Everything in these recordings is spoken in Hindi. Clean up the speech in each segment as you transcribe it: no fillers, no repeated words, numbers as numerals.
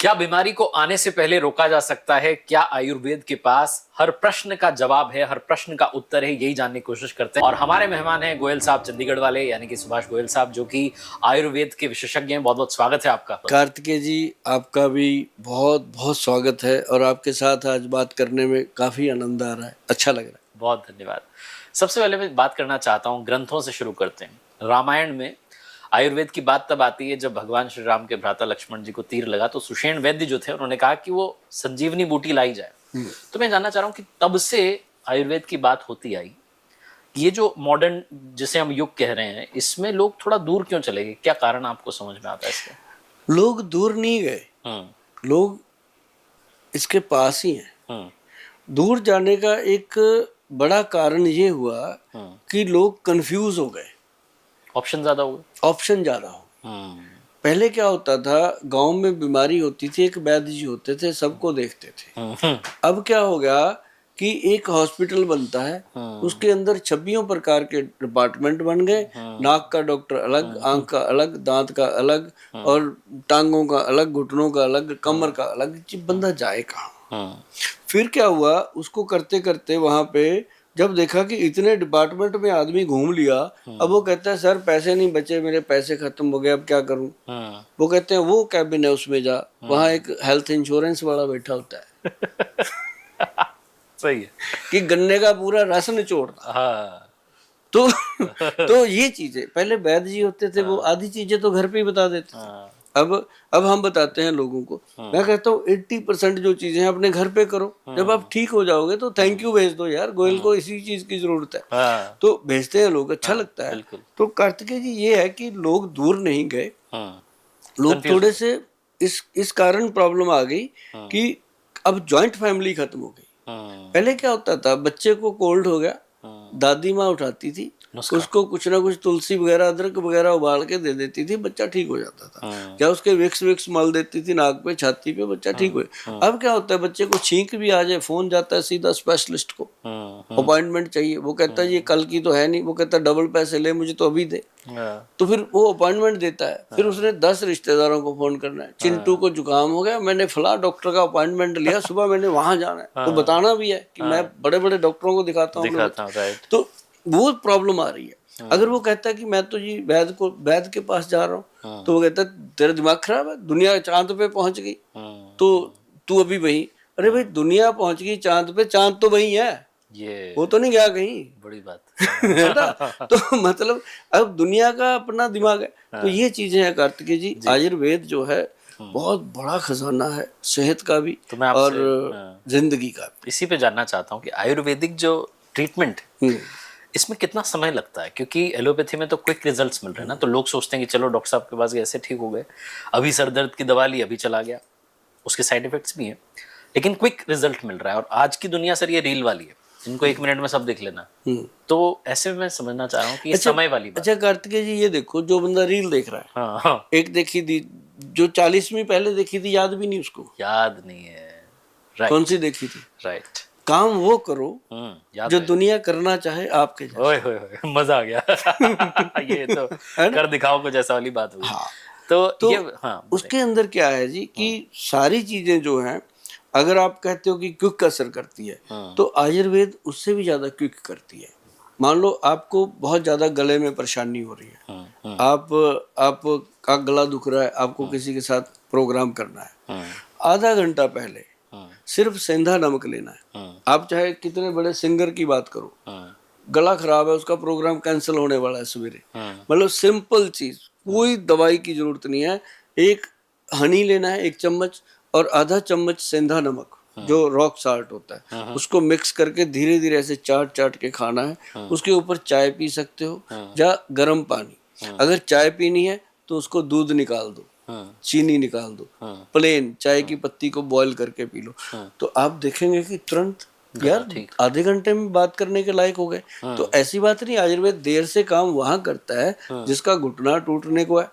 क्या बीमारी को आने से पहले रोका जा सकता है? क्या आयुर्वेद के पास हर प्रश्न का जवाब है, हर प्रश्न का उत्तर है? यही जानने की कोशिश करते हैं। और हमारे मेहमान हैं गोयल साहब, चंडीगढ़ वाले, यानी कि सुभाष गोयल साहब, जो कि आयुर्वेद के विशेषज्ञ हैं। बहुत बहुत स्वागत है आपका। कार्तिकेय जी, आपका भी बहुत बहुत स्वागत है और आपके साथ आज बात करने में काफी आनंद आ रहा है, अच्छा लग रहा है। बहुत धन्यवाद। सबसे पहले मैं बात करना चाहता हूँ, ग्रंथों से शुरू करते हैं। रामायण में आयुर्वेद की बात तब आती है जब भगवान श्री राम के भ्राता लक्ष्मण जी को तीर लगा, तो सुषेण वैद्य जो थे उन्होंने कहा कि वो संजीवनी बूटी लाई जाए। तो मैं जानना चाह रहा हूँ कि तब से आयुर्वेद की बात होती आई, ये जो मॉडर्न जिसे हम युग कह रहे हैं, इसमें लोग थोड़ा दूर क्यों चले गए? क्या कारण आपको समझ में आता है इसका? लोग दूर नहीं गए, लोग इसके पास ही हैं। दूर जाने का एक बड़ा कारण ये हुआ कि लोग कंफ्यूज हो गए, ऑप्शन ज्यादा हो गए। ऑप्शन ज्यादा हो। पहले क्या होता था, गांव में बीमारी होती थी, एक वैद्य जी होते थे, सबको देखते थे। अब क्या हो गया कि एक हॉस्पिटल बनता है, उसके अंदर 26 प्रकार के डिपार्टमेंट बन गए। नाक का डॉक्टर अलग, आंख का अलग, दांत का अलग, और टांगों का अलग, घुटनों का अलग, कमर का अलग। बंदा जाए कहाँ? फिर क्या हुआ, उसको करते करते वहां पे जब देखा कि इतने डिपार्टमेंट में आदमी घूम लिया, अब वो कहता है सर पैसे नहीं बचे, मेरे पैसे खत्म हो गए, अब क्या करूं? वो कहते हैं वो कैबिन है उसमें जा, वहां एक हेल्थ इंश्योरेंस वाला बैठा होता है। सही है कि गन्ने का पूरा रस निचोड़ता। हाँ। तो ये चीजें पहले वैद्य जी होते थे, वो आधी चीजें तो घर पे ही बता देते थे। अब हम बताते हैं लोगों को। मैं कहता हूँ 80% जो चीजें अपने घर पे करो, जब आप ठीक हो जाओगे तो थैंक यू भेज दो, यार गोयल को इसी चीज की जरूरत है। तो भेजते हैं लोग, अच्छा लगता है। तो कार्तिकेय जी ये है कि लोग दूर नहीं गए, लोग थोड़े से इस कारण प्रॉब्लम आ गई कि अब जॉइंट फैमिली खत्म हो गई। पहले क्या होता था, बच्चे को कोल्ड हो गया, दादी माँ उठाती थी, उसको कुछ ना कुछ तुलसी वगैरह, अदरक वगैरह उबाल के दे देती थी, बच्चा ठीक हो जाता था। या उसके विक्स विक्स मल देती थी नाक पे, छाती पे, बच्चा ठीक हो। अब क्या होता है, बच्चे को छींक भी आ जाए, फोन जाता है सीधा स्पेशलिस्ट को, अपॉइंटमेंट चाहिए। वो कहता है ये कल की तो है नहीं, वो कहता है डबल पैसे ले, मुझे तो अभी दे। तो फिर वो अपॉइंटमेंट देता है, फिर उसने 10 रिश्तेदारों को फोन करना है, चिंटू को जुकाम हो गया, मैंने फला डॉक्टर का अपॉइंटमेंट लिया, सुबह मैंने वहां जाना है। तो बताना भी है कि मैं बड़े बड़े डॉक्टरों को दिखाता हूँ। तो वो प्रॉब्लम आ रही है। अगर वो कहता है कि मैं तो जी वैद्य के पास जा रहा हूँ, तो वो कहता है तेरा दिमाग खराब है, दुनिया चांद पे पहुंच गई, तो तू अभी वही। अरे भाई, दुनिया पहुंच गई चांद पे, चांद तो वही है, ये वो तो नहीं गया कहीं। बड़ी बात है ना? तो मतलब अब दुनिया का अपना दिमाग है। तो ये चीजें हैं कार्तिकेय जी। आयुर्वेद जो है बहुत बड़ा खजाना है, सेहत का भी और जिंदगी का भी। इसी पे जानना चाहता हूँ कि आयुर्वेदिक जो ट्रीटमेंट, इसमें कितना समय लगता है? क्योंकि एलोपैथी में तो क्विक रिजल्ट्स मिल रहे हैं ना, तो लोग सोचते हैं कि चलो डॉक्टर साहब के पास गए, ऐसे ठीक हो गए, अभी सर दर्द की दवा ली, अभी चला गया। उसके साइड इफेक्ट्स भी हैं, लेकिन क्विक रिजल्ट मिल रहा है। और आज की दुनिया सर ये रील वाली है, इनको 1 मिनट में सब देख लेना। तो ऐसे में मैं समझना चाह रहा हूँ कि ये समय वाली बात। अच्छा कार्तिकेय जी, ये देखो, जो बंदा रील देख रहा है, हाँ। एक देखी थी जो 40वीं पहले देखी थी, याद भी नहीं उसको, याद नहीं है। कौन सी देखी थी? राइट। काम वो करो जो दुनिया करना चाहे आपके जैसे। ओए होए, मजा आ गया। ये तो कर दिखाओ कुछ ऐसा वाली बात हुई। हाँ। तो ये उसके अंदर क्या है जी कि सारी चीजें जो हैं, अगर आप कहते हो कि क्विक असर करती है, तो आयुर्वेद उससे भी ज्यादा क्विक करती है। मान लो आपको बहुत ज्यादा गले में परेशानी हो रही है, आप का गला दुख रहा है, आपको किसी के साथ प्रोग्राम करना है, आधा घंटा पहले सिर्फ सेंधा नमक लेना है। आप चाहे कितने बड़े सिंगर की बात करो, गला खराब है, उसका प्रोग्राम कैंसिल होने वाला है सवेरे, मतलब सिंपल चीज, कोई दवाई की जरूरत नहीं है। एक हनी लेना है 1 चम्मच, और आधा चम्मच सेंधा नमक जो रॉक साल्ट होता है, उसको मिक्स करके धीरे धीरे ऐसे चाट चाट के खाना है। उसके ऊपर चाय पी सकते हो या गर्म पानी। अगर चाय पीनी है तो उसको दूध निकाल दो, चीनी निकाल दो, प्लेन चाय की पत्ती को बॉईल करके पी लो। तो आप देखेंगे कि तुरंत यार आधे घंटे में बात करने के लायक हो गए। तो ऐसी बात नहीं, आयुर्वेद देर से काम वहां करता है जिसका घुटना टूटने को है,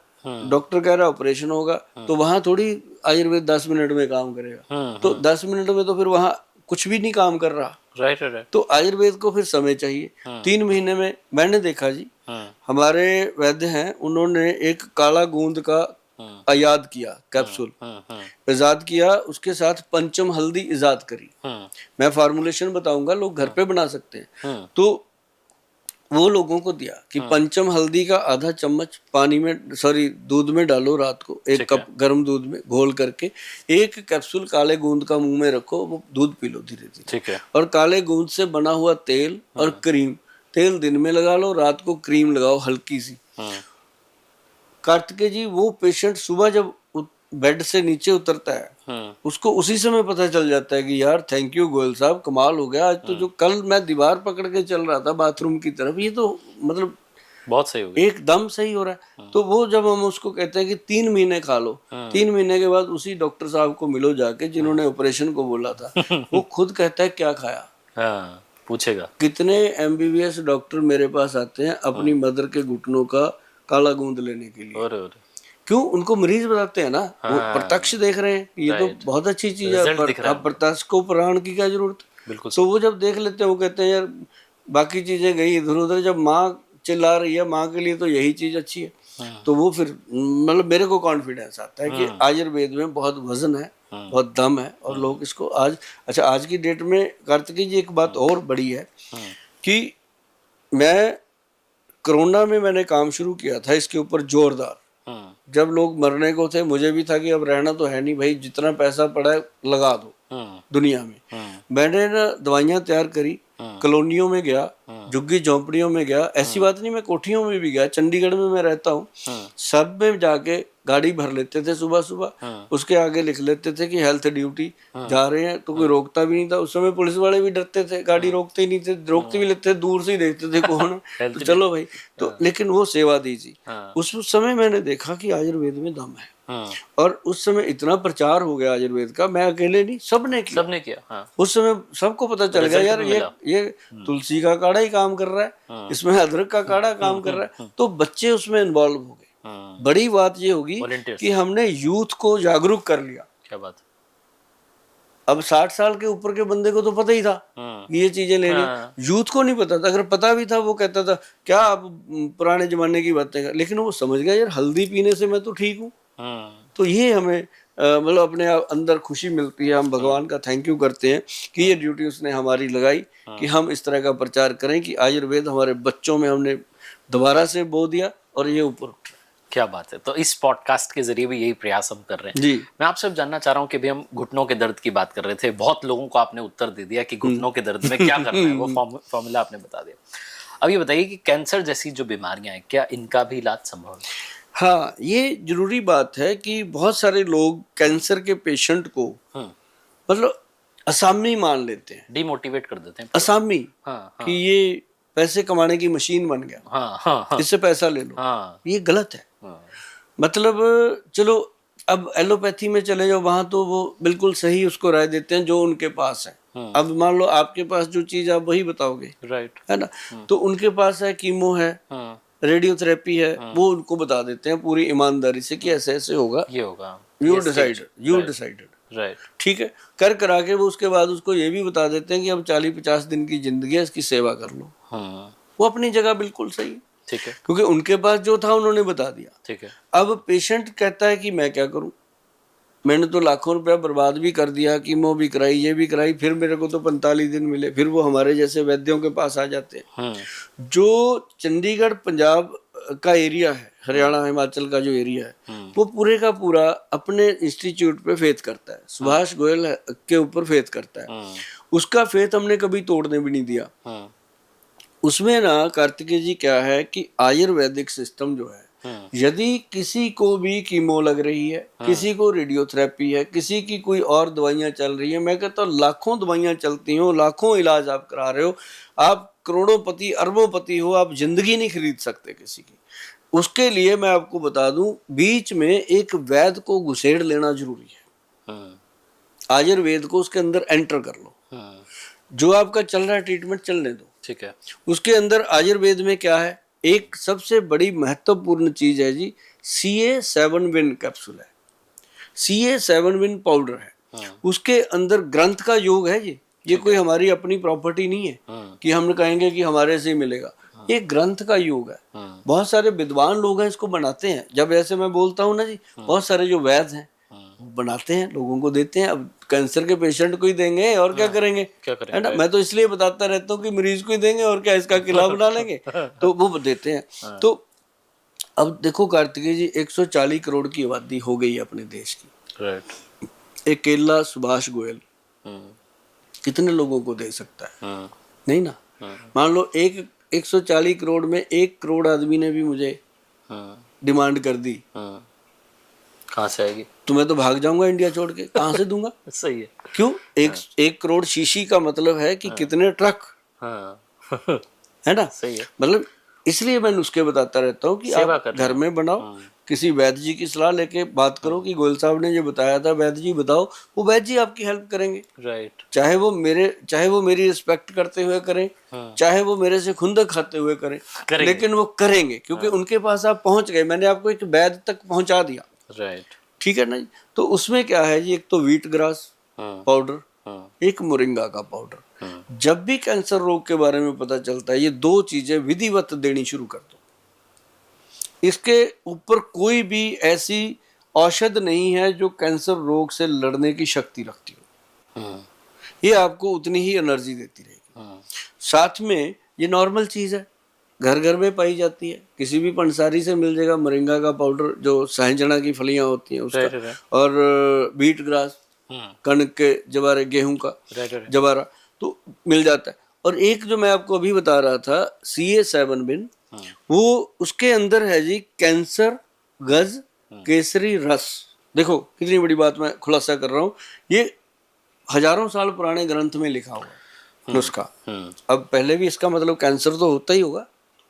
डॉक्टर कह रहा है ऑपरेशन होगा, तो वहां थोड़ी आयुर्वेद 10 मिनट में काम करेगा। तो 10 मिनट में तो फिर वहां कुछ भी नहीं काम कर रहा। राइट। तो आयुर्वेद को फिर समय चाहिए। 3 महीने में मैंने देखा जी, हमारे वैद्य हैं, उन्होंने एक काला गूंद का आयाद किया कैप्सूल, इजाद किया, उसके साथ पंचम हल्दी इजाद करी। मैं फार्मूलेशन बताऊंगा, लोग घर पे बना सकते हैं। तो वो लोगों को दिया कि पंचम हल्दी का आधा चम्मच पानी में, सॉरी दूध में डालो, रात को 1 कप गर्म दूध में घोल करके 1 कैप्सूल काले गूंद का मुंह में रखो, वो दूध पी लो धीरे धीरे। ठीक है। और काले गूंद से बना हुआ तेल और क्रीम, तेल दिन में लगा लो, रात को क्रीम लगाओ हल्की सी। कार्तिकेय जी, वो पेशेंट सुबह जब बेड से नीचे उतरता है, उसको उसी समय पता चल जाता है कि यार थैंक यू गोयल साहब, कमाल हो गया आज तो, जो कल मैं दीवार पकड़ के चल रहा था बाथरूम की तरफ, ये तो मतलब बहुत सही हो गया, एकदम सही हो रहा है। तो वो जब हम उसको कहते हैं कि 3 महीने खा लो, 3 महीने के बाद उसी डॉक्टर साहब को मिलो जाके जिन्होंने ऑपरेशन को बोला था, वो खुद कहता है क्या खाया। हाँ, पूछेगा। कितने MBBS डॉक्टर मेरे पास आते हैं अपनी मदर के घुटनों का काला गूंद लेने के लिए। और क्यों? उनको मरीज बताते हैं ना, वो प्रत्यक्ष देख रहे हैं कि ये तो बहुत अच्छी चीज है, अब प्रत्यक्ष को प्रमाण की क्या जरूरत। बिल्कुल। तो वो जब देख लेते हैं, वो कहते हैं यार बाकी चीजें गई इधर उधर, जब माँ चिल्ला रही है, माँ के लिए तो यही चीज अच्छी है। तो वो फिर मतलब मेरे को कॉन्फिडेंस आता है कि आयुर्वेद में बहुत वजन है, बहुत दम है, और लोग इसको आज, अच्छा आज की डेट में कार्तिकेय जी एक बात और बड़ी है कि मैं कोरोना में मैंने काम शुरू किया था इसके ऊपर जोरदार। जब लोग मरने को थे, मुझे भी था कि अब रहना तो है नहीं भाई, जितना पैसा पड़ा है लगा दो दुनिया में। मैंने ना दवाइयाँ तैयार करी, कॉलोनियों में गया, झुग्गी झोंपड़ियों में गया, ऐसी बात नहीं मैं कोठियों में भी गया, चंडीगढ़ में मैं रहता हूँ, सब में जाके गाड़ी भर लेते थे सुबह सुबह, उसके आगे लिख लेते थे कि हेल्थ ड्यूटी जा रहे हैं, तो कोई रोकता भी नहीं था। उस समय पुलिस वाले भी डरते थे, गाड़ी रोकते ही नहीं थे, रोकते भी लेते थे, दूर से ही देखते थे कौन है, तो चलो भाई। तो लेकिन वो सेवा दी जी। उस समय मैंने देखा कि आयुर्वेद में दम है, और उस समय इतना प्रचार हो गया आयुर्वेद का, मैं अकेले नहीं, सबने किया। उस समय सबको पता चल गया यार ये तुलसी का काढ़ा ही काम कर रहा है, इसमें अदरक का काढ़ा काम कर रहा है, तो बच्चे उसमें इन्वॉल्व हो गए। बड़ी बात ये होगी कि हमने यूथ को जागरूक कर लिया। क्या बात। अब 60 साल के ऊपर के बंदे को तो पता ही था कि ये चीजें लेनी, यूथ को नहीं पता था। अगर पता भी था वो कहता था क्या आप पुराने जमाने की बातें कर, लेकिन वो समझ गया यार हल्दी पीने से मैं तो ठीक हूँ। तो ये हमें मतलब अपने अंदर खुशी मिलती है, हम भगवान का थैंक यू करते हैं कि ये ड्यूटी उसने हमारी लगाई कि हम इस तरह का प्रचार करें कि आयुर्वेद हमारे बच्चों में हमने दोबारा से बो दिया और ये ऊपर उठ रहा है। क्या बात है। तो इस पॉडकास्ट के जरिए भी यही प्रयास हम कर रहे हैं जी। मैं आपसे अब जानना चाह रहा हूँ कि भी हम घुटनों के दर्द की बात कर रहे थे, बहुत लोगों को आपने उत्तर दे दिया कि घुटनों के दर्द में क्या करना है, वो फॉर्मूला आपने बता दिया। अब ये बताइए कि कैंसर जैसी जो बीमारियां हैं, क्या इनका भी इलाज संभव है? हाँ, ये जरूरी बात है कि बहुत सारे लोग कैंसर के पेशेंट को मतलब असामी मान लेते हैं, डिमोटिवेट कर देते हैं असामी। कि ये पैसे कमाने की मशीन बन गया, इससे पैसा ले लो। ये गलत है। मतलब चलो अब एलोपैथी में चले जाओ, वहां तो वो बिल्कुल सही उसको राय देते हैं जो उनके पास है। अब मान लो आपके पास जो चीज आप वही बताओगे, राइट है ना, तो उनके पास है कीमो है, रेडियोथेरेपी है, वो उनको बता देते हैं पूरी ईमानदारी से कि ऐसे ऐसे होगा, ये होगा, यू डिसाइडेड, राइट, ठीक है। कर करा के वो उसके बाद उसको ये भी बता देते हैं कि अब 40-50 दिन की जिंदगी है, इसकी सेवा कर लो। वो अपनी जगह बिल्कुल सही, ठीक है, क्योंकि उनके पास जो था उन्होंने बता दिया, ठीक है। अब पेशेंट कहता है कि मैं क्या करूं, मैंने तो लाखों रुपया बर्बाद भी कर दिया, कीमो भी कराई, ये भी कराई, फिर मेरे को तो 45 दिन मिले। फिर वो हमारे जैसे वैद्यों के पास आ जाते हैं। जो चंडीगढ़ पंजाब का एरिया है, हरियाणा हिमाचल का जो एरिया है, वो पूरे का पूरा अपने इंस्टीट्यूट पे फेथ करता है, सुभाष गोयल के ऊपर फेथ करता है। उसका फेथ हमने कभी तोड़ने भी नहीं दिया। उसमें ना कार्तिकेय जी क्या है कि आयुर्वेदिक सिस्टम जो है, यदि किसी को भी कीमो लग रही है, किसी को रेडियोथेरेपी है, किसी की कोई और दवाइयां चल रही है, मैं कहता हूँ लाखों दवाइयां चलती हो, लाखों इलाज आप करा रहे हो, आप करोड़ोंपति अरबोंपति हो, आप जिंदगी नहीं खरीद सकते किसी की। उसके लिए मैं आपको बता दूं, बीच में एक वैद्य को घुसेड़ लेना जरूरी है। आयुर्वेद को उसके अंदर एंटर कर लो, जो आपका चल रहा है ट्रीटमेंट चलने दो, ठीक है। उसके अंदर आयुर्वेद में क्या है, एक सबसे बड़ी महत्वपूर्ण चीज है जी, CA7 विन कैप्सूल है, CA7 विन पाउडर है। उसके अंदर ग्रंथ का योग है जी, ये कोई हमारी अपनी प्रॉपर्टी नहीं है कि हम कहेंगे कि हमारे से ही मिलेगा। ये ग्रंथ का योग है। बहुत सारे विद्वान लोग हैं इसको बनाते हैं। जब ऐसे मैं बोलता हूँ ना जी, बहुत सारे जो वैद्य हैं वो बनाते हैं, लोगों को देते हैं। अब कैंसर के पेशेंट को ही देंगे और क्या करेंगे, है ना। मैं तो इसलिए बताता रहता हूँ कि मरीज को ही देंगे और क्या इसका किला बना लेंगे, तो वो देते हैं। तो अब देखो कार्तिकेय जी, 140 करोड़ की आबादी हो गई है अपने देश की। राइट। अकेला सुभाष गोयल कितने लोगों को दे सकता है? नहीं ना। मान लो 140 करोड़ में 1 करोड़ आदमी ने भी मुझे डिमांड कर दी, कहाँ से आएगी? तो मैं तो भाग जाऊंगा इंडिया छोड़ के, कहाँ से दूंगा? सही है। क्यों? एक करोड़ शीशी का मतलब है कि कितने ट्रक, है ना। सही है। मतलब इसलिए मैं नुस्खे बताता रहता हूँ कि आप घर में बनाओ, किसी वैद्य जी की सलाह लेके बात करो कि गोयल साहब ने जो बताया था वैद्य जी बताओ, वो वैद्य जी आपकी हेल्प करेंगे। राइट। चाहे वो मेरी रिस्पेक्ट करते हुए करें, चाहे वो मेरे से खुंदक खाते हुए करें, लेकिन वो करेंगे क्योंकि उनके पास आप पहुंच गए। मैंने आपको एक वैद्य तक पहुंचा दिया। राइट। ठीक है ना जी। तो उसमें क्या है जी, एक तो व्हीट ग्रास पाउडर, एक मोरिंगा का पाउडर। जब भी कैंसर रोग के बारे में पता चलता है, ये 2 चीजें विधिवत देनी शुरू कर दो। इसके ऊपर कोई भी ऐसी औषध नहीं है जो कैंसर रोग से लड़ने की शक्ति रखती हो। ये आपको उतनी ही एनर्जी देती रहेगी। साथ में ये नॉर्मल चीज है, घर घर में पाई जाती है। किसी भी पंसारी से मिल जाएगा मोरिंगा का पाउडर, जो सहजन की फलियां होती हैं उसका, और व्हीट ग्रास, कणक के जवारे, गेहूं का जवारा, तो मिल जाता है। और एक जो मैं आपको अभी बता रहा था, CA7 बिन, वो उसके अंदर है जी कैंसर गज केसरी रस। देखो कितनी बड़ी बात मैं खुलासा कर रहा हूँ, ये हजारों साल पुराने ग्रंथ में लिखा हुआ है नुस्खा। अब पहले भी इसका मतलब कैंसर तो होता ही होगा,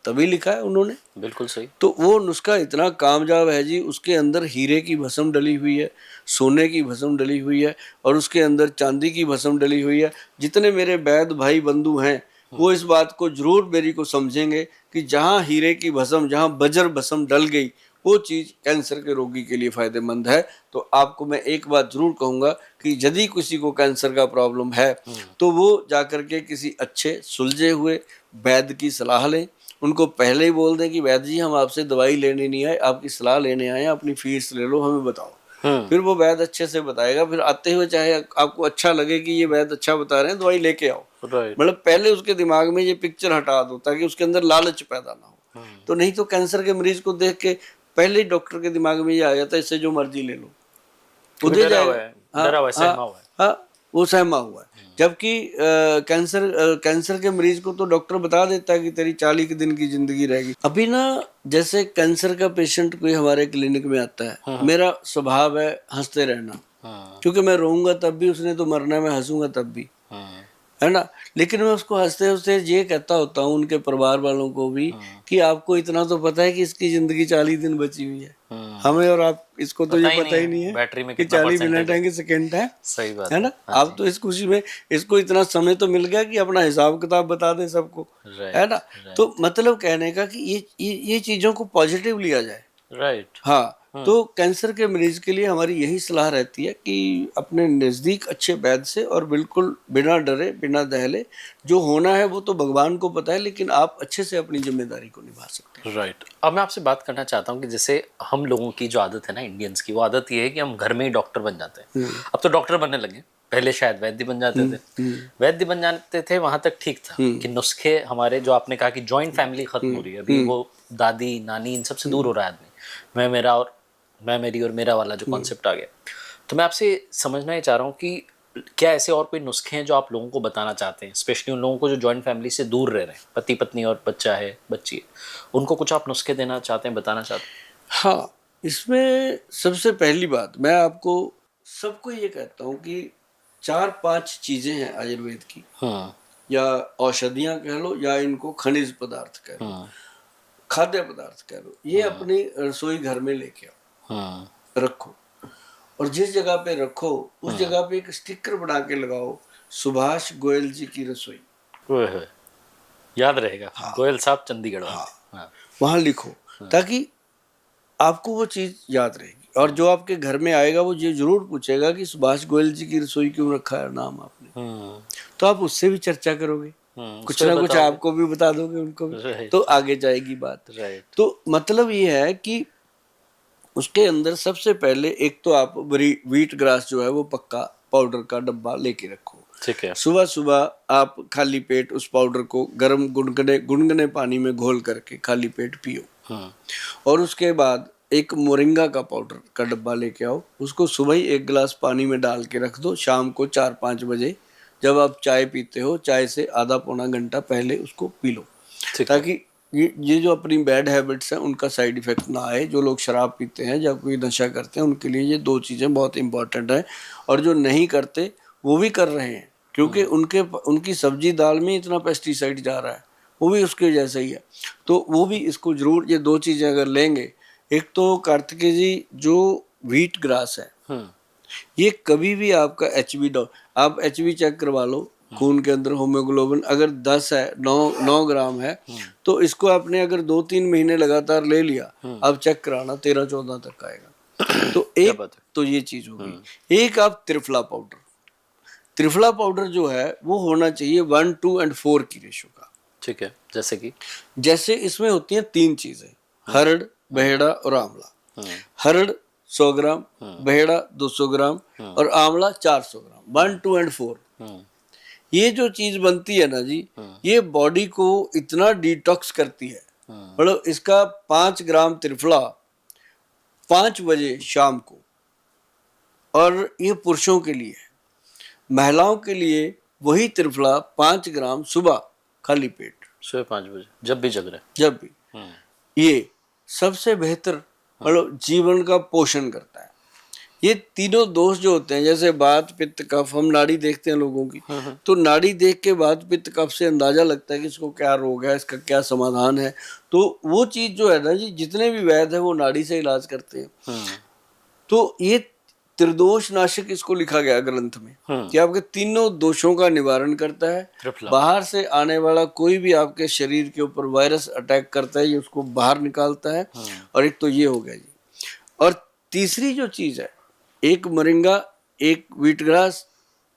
तभी लिखा है उन्होंने। बिल्कुल सही। तो वो नुस्खा इतना कामयाब है जी, उसके अंदर हीरे की भस्म डली हुई है, सोने की भस्म डली हुई है, और उसके अंदर चांदी की भस्म डली हुई है। जितने मेरे वैद्य भाई बंधु हैं वो इस बात को जरूर मेरी को समझेंगे कि जहाँ हीरे की भस्म, जहाँ वज्र भस्म डल गई, वो चीज कैंसर के रोगी के लिए फायदेमंद है। तो आपको मैं एक बात जरूर कहूंगा कि यदि किसी को कैंसर का प्रॉब्लम है तो वो जाकर के किसी अच्छे सुलझे हुए वैद्य की सलाह लें। उनको पहले ही बोल दें कि वैद्य जी हम आपसे दवाई लेने नहीं आए, आपकी सलाह लेने आए हैं, अपनी फीस ले लो, हमें बताओ। फिर वो वैद्य अच्छे से बताएगा। फिर आते हुए चाहे आपको अच्छा लगे कि ये वैद्य अच्छा बता रहे हैं, दवाई लेके आओ। मतलब पहले उसके दिमाग में ये पिक्चर हटा दो ताकि उसके अंदर लालच पैदा ना हो। तो नहीं तो कैंसर के मरीज को देख के पहले ही डॉक्टर के दिमाग में ये आ जाता है इससे जो मर्जी ले लो, वो दे जाएगा। हाँ, वो सहमा हुआ है। जबकि कैंसर के मरीज को तो डॉक्टर बता देता है कि तेरी 40 दिन की जिंदगी रहेगी। अभी ना जैसे कैंसर का पेशेंट कोई हमारे क्लिनिक में आता है, मेरा स्वभाव है हंसते रहना, क्योंकि मैं रोऊंगा तब भी, उसने तो मरना, मैं हंसूंगा तब भी, है ना। लेकिन मैं उसको हंसते हंसते ये कहता होता हूँ उनके परिवार वालों को भी कि आपको इतना तो पता है कि इसकी जिंदगी 40 दिन बची हुई है। हमें और आप इसको तो ये पता ही नहीं है बैटरी में कि 40 मिनट है कि सेकेंड है। सही बात है ना। आप तो इस खुशी में, इसको इतना समय तो मिल गया कि अपना हिसाब किताब बता दे सबको, है ना। तो मतलब कहने का कि ये चीजों को पॉजिटिव लिया जाए। राइट। हाँ, तो कैंसर के मरीज के लिए हमारी यही सलाह रहती है कि अपने नज़दीक अच्छे वैद्य से, और बिल्कुल बिना डरे बिना दहले, जो होना है वो तो भगवान को पता है, लेकिन आप अच्छे से अपनी जिम्मेदारी को निभा सकते हैं। राइट। अब मैं आपसे बात करना चाहता हूँ कि जैसे हम लोगों की जो आदत है ना, इंडियंस की, वो आदत ये है कि हम घर में ही डॉक्टर बन जाते हैं। अब तो डॉक्टर बनने लगे, पहले शायद वैद्य बन जाते थे। वैद्य बन जाते थे, वहां तक ठीक था कि नुस्खे हमारे, जो आपने कहा कि जॉइंट फैमिली खत्म हो रही है, अभी वो दादी नानी इन सबसे दूर हो रहा है आदमी, मैं मेरी और मेरा वाला जो कॉन्सेप्ट आ गया। तो मैं आपसे समझना ही चाह रहा हूँ कि क्या ऐसे और कोई नुस्खे हैं जो आप लोगों को बताना चाहते हैं, स्पेशली उन लोगों को जो जॉइंट फैमिली से दूर रह रहे हैं, पति पत्नी और बच्चा है, बच्ची है, उनको कुछ आप नुस्खे देना चाहते हैं, बताना चाहते हैं? हाँ, इसमें सबसे पहली बात मैं आपको सबको ये कहता हूँ कि 4-5 चीजें हैं आयुर्वेद की, या औषधियां कह लो, या इनको खनिज पदार्थ कह लो, खाद्य पदार्थ कह लो, ये अपनी रसोई घर में लेके आओ, रखो, और जिस जगह पे रखो उस जगह पे एक स्टिकर बना के लगाओ, सुभाष गोयल जी की रसोई। याद रहेगा। हाँ। गोयल साहब चंडीगढ़। हाँ। वहां लिखो, ताकि आपको वो चीज याद रहेगी। और जो आपके घर में आएगा वो ये जरूर पूछेगा कि सुभाष गोयल जी की रसोई क्यों रखा है नाम आपने, तो आप उससे भी चर्चा करोगे कुछ ना कुछ आपको भी बता दोगे, उनको भी, तो आगे जाएगी बात। तो मतलब ये है कि उसके अंदर सबसे पहले एक तो आप व्हीट ग्रास जो है वो पक्का पाउडर का डब्बा लेके रखो। ठीक है। सुबह सुबह आप खाली पेट उस पाउडर को गर्म गुनगुने पानी में घोल करके खाली पेट पियो। और उसके बाद एक मोरिंगा का पाउडर का डब्बा लेके आओ, उसको सुबह ही 1 गिलास पानी में डाल के रख दो। शाम को 4-5 बजे जब आप चाय पीते हो, चाय से आधा पौना घंटा पहले उसको पी लो, ताकि ये जो अपनी बैड हैबिट्स हैं उनका साइड इफेक्ट ना आए। जो लोग शराब पीते हैं या कोई नशा करते हैं उनके लिए ये 2 चीज़ें बहुत इंपॉर्टेंट हैं, और जो नहीं करते वो भी कर रहे हैं, क्योंकि उनकी सब्जी दाल में इतना पेस्टिसाइड जा रहा है, वो भी उसके जैसा ही है। तो वो भी इसको जरूर, ये 2 चीज़ें अगर लेंगे, एक तो कार्तिकेय जी जो व्हीट ग्रास है ये कभी भी आपका HB आप HB चेक करवा लो, खून के अंदर हीमोग्लोबिन अगर 10 है, 9 ग्राम है, तो इसको आपने अगर 2-3 महीने लगातार ले लिया, अब चेक कराना 13-14 तक आएगा। तो एक तो ये चीज होगी। एक आप त्रिफला पाउडर जो है वो होना चाहिए 1, 2 और 4 की रेशो का। ठीक है। जैसे इसमें होती हैं 3 चीजें, हरड़, बहेड़ा और आंवला। हरड़ 100 ग्राम, बहेड़ा 200 ग्राम और आंवला 400 ग्राम, 1, 2 और 4। ये जो चीज बनती है ना जी, ये बॉडी को इतना डिटॉक्स करती है। मतलब इसका 5 ग्राम त्रिफला 5 बजे शाम को, और ये पुरुषों के लिए है। महिलाओं के लिए वही त्रिफला 5 ग्राम सुबह खाली पेट, सुबह 5 बजे, जब भी जग रहे, जब भी। ये सबसे बेहतर मतलब जीवन का पोषण करता है। ये तीनों दोष जो होते हैं, जैसे वात, पित्त, कफ, हम नाड़ी देखते हैं लोगों की, तो नाड़ी देख के वात, पित्त, कफ से अंदाजा लगता है कि इसको क्या रोग है, इसका क्या समाधान है। तो वो चीज जो है ना जी, जितने भी वैद्य है वो नाड़ी से इलाज करते हैं। तो ये त्रिदोष नाशक इसको लिखा गया ग्रंथ में कि आपके तीनों दोषों का निवारण करता है। बाहर से आने वाला कोई भी आपके शरीर के ऊपर वायरस अटैक करता है, ये उसको बाहर निकालता है। और एक तो ये हो गया जी। और तीसरी जो चीज है, एक मोरिंगा, एक व्हीट ग्रास,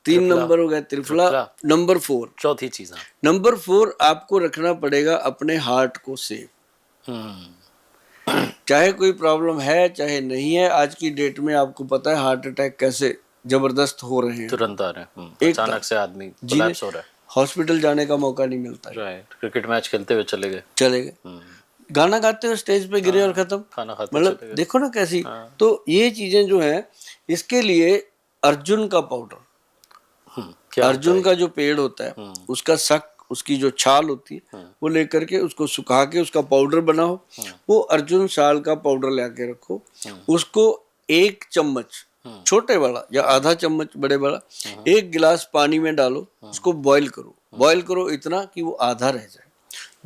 3 नंबर हो गया त्रिफला, नंबर 4 चौथी चीज, नंबर 4 आपको रखना पड़ेगा अपने हार्ट को सेफ। चाहे कोई प्रॉब्लम है चाहे नहीं है, आज की डेट में आपको पता है हार्ट अटैक कैसे जबरदस्त हो रहे हैं, तुरंत आ रहे हैं, अचानक से आदमी कोलैप्स हो रहा है, हॉस्पिटल जाने का मौका नहीं मिलता है। राइट। क्रिकेट मैच खेलते हुए चले गए, गाना गाते हुए स्टेज पे गिरे और खत्म, खाना खाते मतलब देखो ना कैसी। तो ये चीजें जो है, इसके लिए अर्जुन का पाउडर, अर्जुन का जो पेड़ होता है उसका शक, उसकी जो छाल होती है वो लेकर के उसको सुखा के उसका पाउडर बनाओ। वो अर्जुन शाल का पाउडर लेके रखो, उसको 1 चम्मच छोटे वाला या आधा चम्मच बड़े वाला 1 गिलास पानी में डालो, उसको बॉईल करो इतना कि वो आधा रह जाए।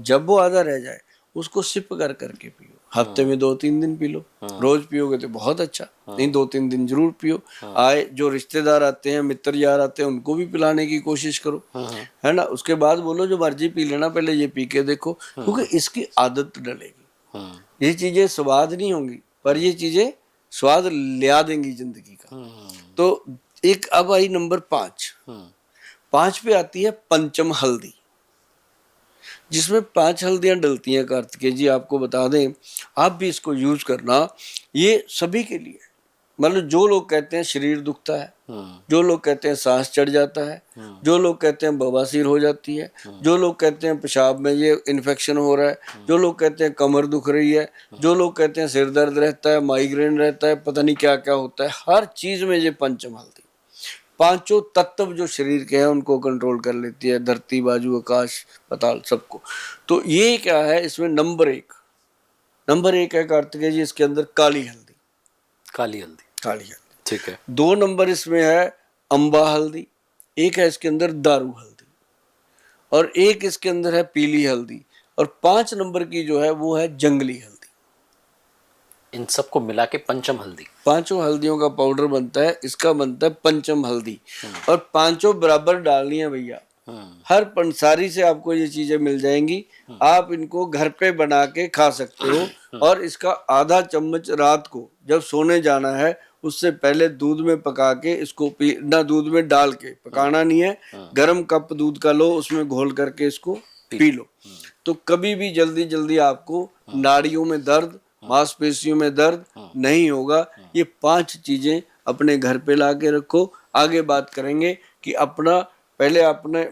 जब वो आधा रह जाए उसको सिप करके पियो। हफ्ते में 2-3 दिन पी लो, रोज पियोगे तो बहुत अच्छा, नहीं 2-3 दिन जरूर पियो। आए जो रिश्तेदार आते हैं, मित्र यार आते हैं, उनको भी पिलाने की कोशिश करो, है ना। उसके बाद बोलो जो मर्जी पी लेना, पहले ये पी के देखो, क्योंकि इसकी आदत डलेगी। ये चीजें स्वाद नहीं होंगी, पर ये चीजें स्वाद लिया देंगी जिंदगी का। तो एक अब आई नंबर 5 पे आती है पंचम हल्दी, जिसमें 5 हल्दियां डलती हैं। कार्तिकेय जी आपको बता दें, आप भी इसको यूज करना। ये सभी के लिए, मतलब जो लोग कहते हैं शरीर दुखता है, जो लोग कहते हैं सांस चढ़ जाता है, जो लोग कहते हैं बवासीर हो जाती है, जो लोग कहते हैं पेशाब में ये इन्फेक्शन हो रहा है, जो लोग कहते हैं कमर दुख रही है, जो लोग कहते हैं सिर दर्द रहता है, माइग्रेन रहता है, पता नहीं क्या क्या होता है, हर चीज में ये पंचम हल्दी, 5 तत्व जो शरीर के हैं उनको कंट्रोल कर लेती है, धरती, बाजू, आकाश, पाताल, सबको। तो ये क्या है, इसमें नंबर 1 है कार्तिकेय जी, इसके अंदर काली हल्दी। ठीक है। 2 नंबर इसमें है अम्बा हल्दी, 1 है इसके अंदर दारू हल्दी, और 1 इसके अंदर है पीली हल्दी, और 5 नंबर की जो है वो है जंगली हल्दी। इन सबको मिला के पंचम हल्दी, 5 हल्दियों का पाउडर बनता है, इसका बनता है पंचम हल्दी। और 5 बराबर डालनी है भैया, हर पंसारी से आपको ये चीजें मिल जाएंगी। आप इनको घर पे बना के खा सकते हो, और इसका आधा चम्मच रात को जब सोने जाना है उससे पहले दूध में पका के इसको ना दूध में डाल के पकाना नहीं है, गर्म कप दूध का लो, उसमें घोल करके इसको पी लो। तो कभी भी जल्दी जल्दी आपको नाड़ियों में दर्द, मांसपेशियों में दर्द नहीं होगा। ये 5 चीजें अपने घर पे ला के रखो। आगे बात करेंगे कि अपना पहले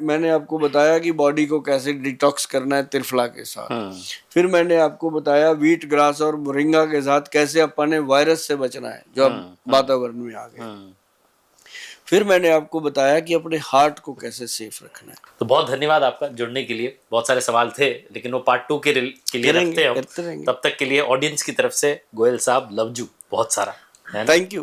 मैंने आपको बताया कि बॉडी को कैसे डिटॉक्स करना है त्रिफला के साथ। फिर मैंने आपको बताया व्हीट ग्रास और मोरिंगा के साथ कैसे अपने वायरस से बचना है जो अब वातावरण में आ गए। फिर मैंने आपको बताया कि अपने हार्ट को कैसे सेफ रखना है। तो बहुत धन्यवाद आपका जुड़ने के लिए। बहुत सारे सवाल थे लेकिन वो पार्ट 2 के लिए रखते हैं हम। तब तक के लिए ऑडियंस की तरफ से गोयल साहब लव यू बहुत सारा। Thank you.